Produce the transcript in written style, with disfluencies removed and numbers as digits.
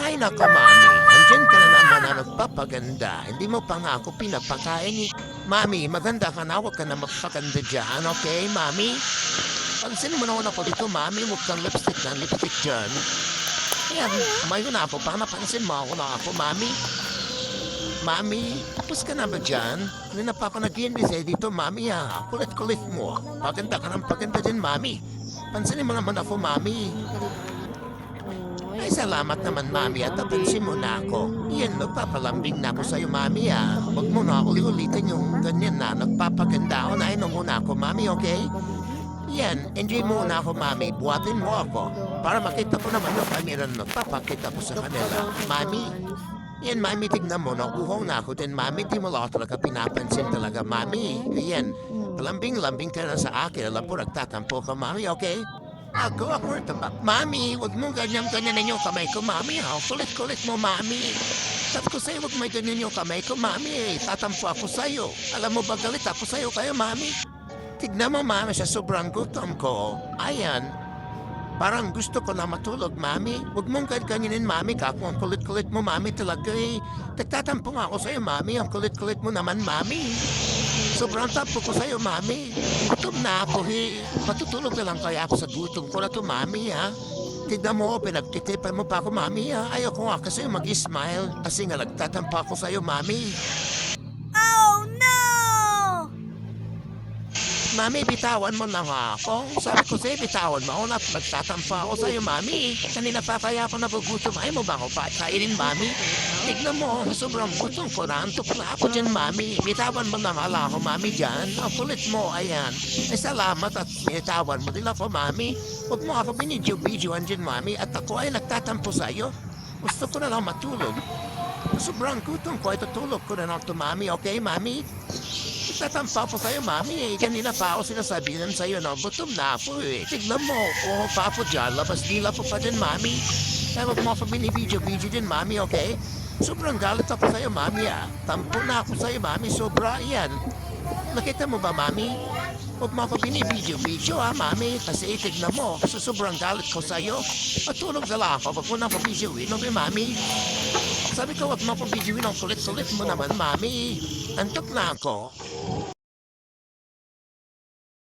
Hay nako, Mami. Andiyan ka na naman na nagpapaganda. Hindi mo pa nga ako pinapakain ni... Mami, maganda ka na. Huwag ka na magpaganda dyan, okay, Mami? Pansin mo naman ako dito, Mami. Huwag kang lipstick dyan. Ayan, mayo na ako. Baka napansin mo ako na ako, Mami. Mami, tapos ka na ba dyan? Hindi na pa ako nag-iimbise dito, Mami, ha? Kulit-kulit mo. Paganda ka ng paganda din, Mami. Pansinin mo naman ako, Mami. Ay, salamat naman, Mami, at napansin mo na ako. Yan, nagpapalambing na ako sa'yo, Mami, ha? Huwag mo na uli-ulitin yung ganyan na nagpapaganda ako. Nainom muna ako, Mami, okay? Yan, enjoy muna ako, Mami. Buhatin mo ako. Para makita ko naman yung camera na nagpapakita ko sa kanila. Mami, yan, Mami, tignan mo, nakuhaw na ako din, Mami. Di mo lang talaga pinapansin talaga, Mami. Yan, palambing-lambing ka na sa akin. Alam po, nagtatampo ka, Mami, okay? Ako, Mami, huwag mong ganyan-ganyan yung kamay ko, Mami, ha? Kulit-kulit mo, Mami. Sabi ko sa'yo, huwag may ganyan yung kamay ko, Mami, eh. Tatampo ako sa'yo. Alam mo ba, galit ako sa'yo kayo, Mami? Tignan mo, Mami, sa sobrang gutom ko. Ayan, parang gusto ko na matulog, Mami. Huwag mong ganyanin, Mami, ka. Kung ang kulit-kulit mo, Mami, talaga eh. Nagtatampo nga ako sa'yo, Mami. Ang kulit-kulit mo naman, Mami. Sobrang tampo ko sa'yo, Mami. Gutom na ako, eh. Matutulog na lang kaya ako sa gutom ko na to, Mami, ha? Tignan mo, pinagtitipan mo pa ako, Mami, ha? Ayoko nga kasi mag-smile. Kasi nga nagtatampo ako sa'yo, Mami. Oh no! Mami, bitawan mo na nga ako. Sabi ko sa'yo, bitawan mo ako na nagtatampa ako sa'yo, Mami. Kanina pa kaya ako nagugutom. Ay mo ba ako kainin, Mami? Tignan mo, sobrang gutom ko na. Antok na ako dyan, Mami. Bitawan mo na nga lang ako, Mami, dyan. Ang kulit mo, ayan. Ay, salamat at bitawan mo din ako, Mami. Huwag mo ako binidyo-bidyoan dyan, Mami. At ako ay nagtatampo sa'yo. Gusto ko na lang matulog. Sobrang gutom ko ay tutulog ko na lang to, Mami. Okay, Mami? Tatampa po sa'yo, Mami, eh. Kanina pa ako sinasabihan sa'yo na gutom na ako, eh. Tignan mo, oh, pa po dyan, labas dila po pa din, Mami. Kaya huwag mo ako binibidyo-bidyo din, Mami, okay? Sobrang galit ako sa'yo, Mami, ah. Tampo na ako sa'yo, Mami, sobra, yan. Nakita mo ba, Mami? Huwag mo ako binibidyo-bidyo, ah, Mami. Kasi tignan mo, sa sobrang galit ko sa'yo. Matulog na lang ako, huwag mo na ako bidyoin, okay, Mami? Sabi ko, huwag mo ako bidyoin ang kulit-kulit mo naman, Mami. Antok na ako.